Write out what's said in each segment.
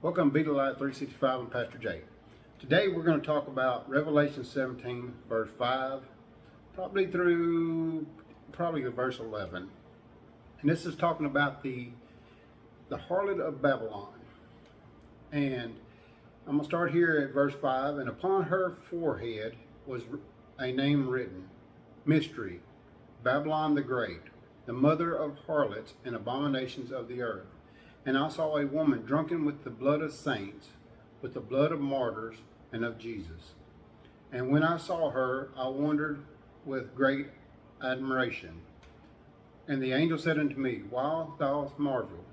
Welcome to Be the Light 365. I'm Pastor Jay. Today we're going to talk about Revelation 17, verse 5, probably to verse 11. And this is talking about the harlot of Babylon. And I'm going to start here at verse 5. And upon her forehead was a name written, Mystery, Babylon the Great, the mother of harlots and abominations of the earth. And I saw a woman drunken with the blood of saints, with the blood of martyrs, and of Jesus. And when I saw her, I wondered with great admiration. And the angel said unto me, Why thou marvel?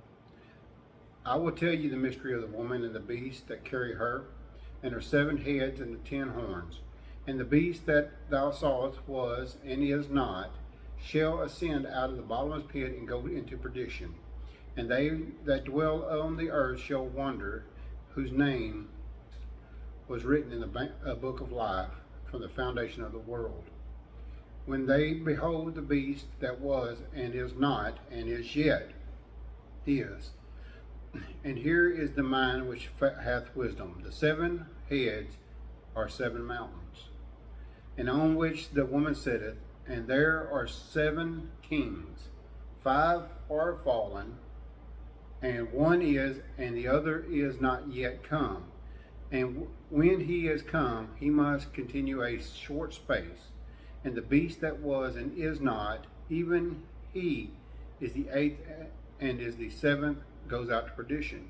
I will tell you the mystery of the woman and the beast that carry her, and her 7 heads and the 10 horns. And the beast that thou sawest was, and is not, shall ascend out of the bottomless pit and go into perdition. And they that dwell on the earth shall wonder, whose name was written in the book of life from the foundation of the world. When they behold the beast that was, and is not, and is yet, is. And here is the mind which hath wisdom. The 7 heads are 7 mountains, and on which the woman sitteth, and there are 7 kings. 5 are fallen, and one is, and the other is not yet come. And when he is come, he must continue a short space. And the beast that was and is not, even he is the 8th and is the 7th, goes out to perdition.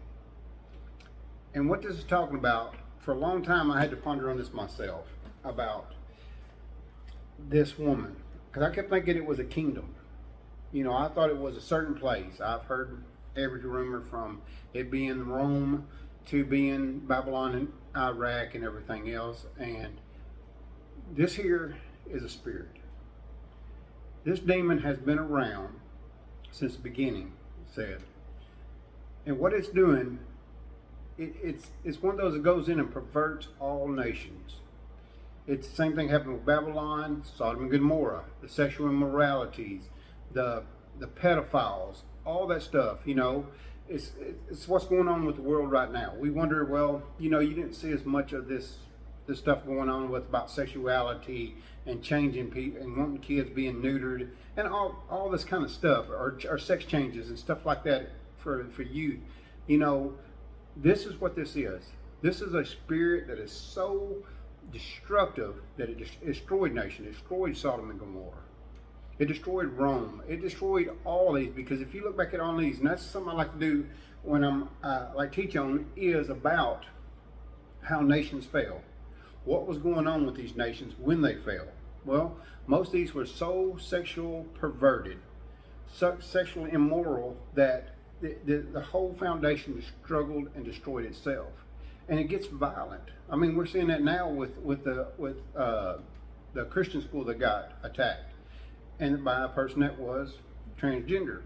And what this is talking about, for a long time I had to ponder on this myself, about this woman. Because I kept thinking it was a kingdom. You know, I thought it was a certain place. I've heard every rumor from it being Rome to being Babylon and Iraq and everything else. And this here is a spirit. This demon has been around since the beginning, it said. And what it's doing, it's one of those that goes in and perverts all nations. It's the same thing happened with Babylon, Sodom and Gomorrah, the sexual immoralities, the pedophiles, all that stuff. You know, it's what's going on with the world right now. We wonder, well, you know, you didn't see as much of this stuff going on with about sexuality and changing people and wanting kids being neutered and all this kind of stuff, or sex changes and stuff like that for youth. You know, this is what this is. This is a spirit that is so destructive that it destroyed nations, it destroyed Sodom and Gomorrah. It destroyed Rome. It destroyed all these, because if you look back at all these, and that's something I like to do when I'm teach on, is about how nations fell. What was going on with these nations when they fell? Well, most of these were so sexual perverted, so sexually immoral, that the whole foundation struggled and destroyed itself. And it gets violent. I mean, we're seeing that now with the Christian school that got attacked, and by a person that was transgender.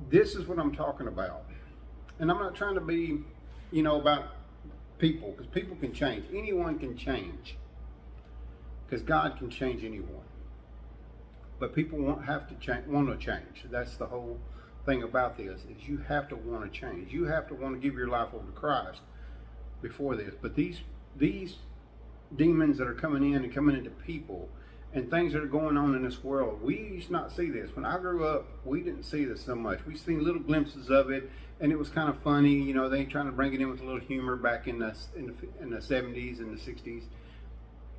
This is what I'm talking about. And I'm not trying to be, you know, about people, because people can change. Anyone can change, because God can change anyone. But people won't have to want to change. That's the whole thing about this, is you have to want to change. You have to want to give your life over to Christ before this. But these demons that are coming in and coming into people, and things that are going on in this world, we used to not see this. When I grew up, we didn't see this so much. We seen little glimpses of it, and it was kind of funny. You know, they trying to bring it in with a little humor back in the 70s and the 60s.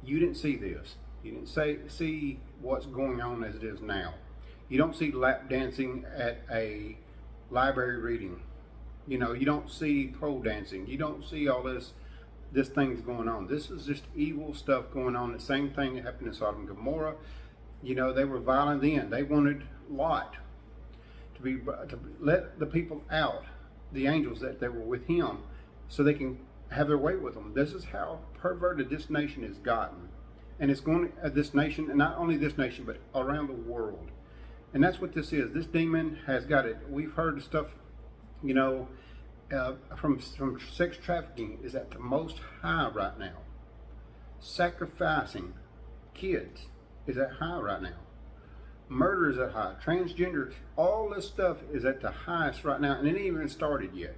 You didn't see this. You didn't see what's going on as it is now. You don't see lap dancing at a library reading. You know, you don't see pole dancing. You don't see all this thing's going on. This is just evil stuff going on. The same thing that happened in Sodom and Gomorrah. You know, they were violent then. They wanted Lot to let the people out, the angels that they were with him, so they can have their way with them. This is how perverted this nation has gotten. And it's going to this nation, and not only this nation, but around the world. And that's what this is. This demon has got it. We've heard stuff, you know, from sex trafficking is at the most high right now. Sacrificing kids is at high right now. Murder is at high. Transgender, all this stuff is at the highest right now, and it ain't even started yet.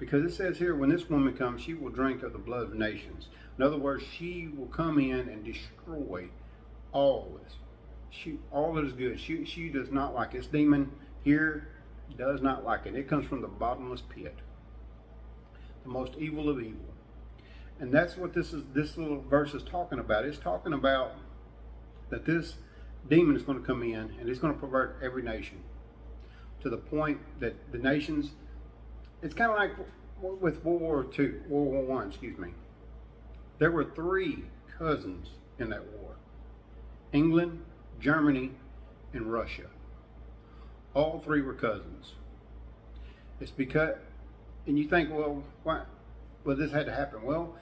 Because it says here, when this woman comes, she will drink of the blood of nations. In other words, she will come in and destroy all this. All that is good. She does not like it. This demon here does not like it. It comes from the bottomless pit, the most evil of evil. And that's what this little verse is talking about. It's talking about that this demon is going to come in and it's going to pervert every nation to the point that the nations, it's kind of like with World War I, excuse me. There were 3 cousins in that war: England, Germany, and Russia. All 3 were cousins. It's because, and you think, well, why? Well, this had to happen. Well,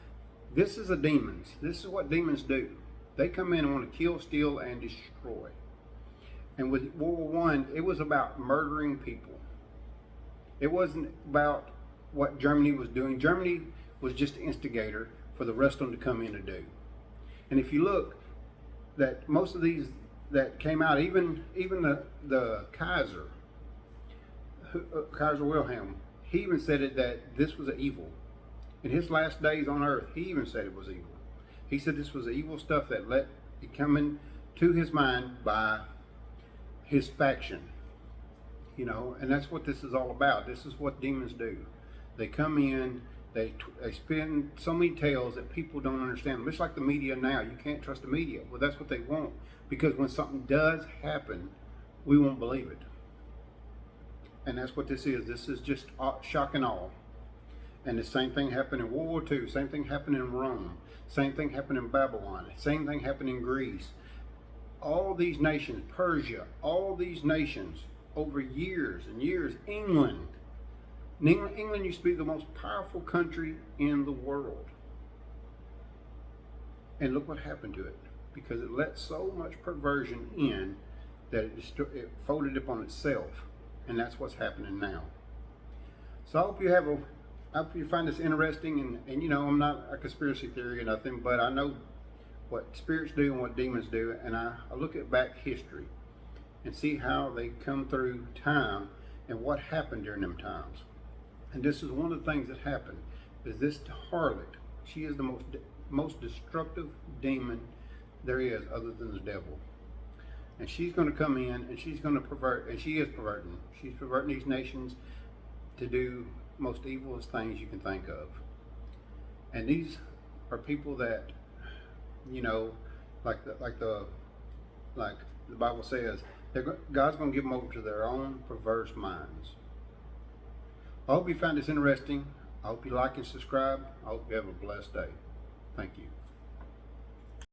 this is the demons. This is what demons do. They come in and want to kill, steal, and destroy. And with World War I, it was about murdering people. It wasn't about what Germany was doing. Germany was just the instigator for the rest of them to come in to do. And if you look, that most of these that came out, even the Kaiser, Kaiser Wilhelm, he even said it, that this was an evil. In his last days on earth, he even said it was evil. He said this was the evil stuff that let it come into his mind by his faction. You know, and that's what this is all about. This is what demons do. They come in, they spin so many tales that people don't understand. Just like the media now, you can't trust the media. Well, that's what they want, because when something does happen, we won't believe it. And that's what this is. This is just shock and awe. And the same thing happened in World War II. Same thing happened in Rome. Same thing happened in Babylon. Same thing happened in Greece. All these nations, Persia, all these nations, over years and years, England used to be the most powerful country in the world. And look what happened to it. Because it let so much perversion in that it folded upon itself. And that's what's happening now. So I hope you find this interesting, and you know, I'm not a conspiracy theory or nothing, but I know what spirits do and what demons do, and I look at back history and see how they come through time and what happened during them times. And this is one of the things that happened, is this Harlot. She is the most destructive demon there is, other than the devil. And she's going to come in and she's going to pervert, and she is perverting. She's perverting these nations to do most evilest things you can think of. And these are people that, you know, like the Bible says, God's going to give them over to their own perverse minds. I hope you found this interesting. I hope you like and subscribe. I hope you have a blessed day. Thank you.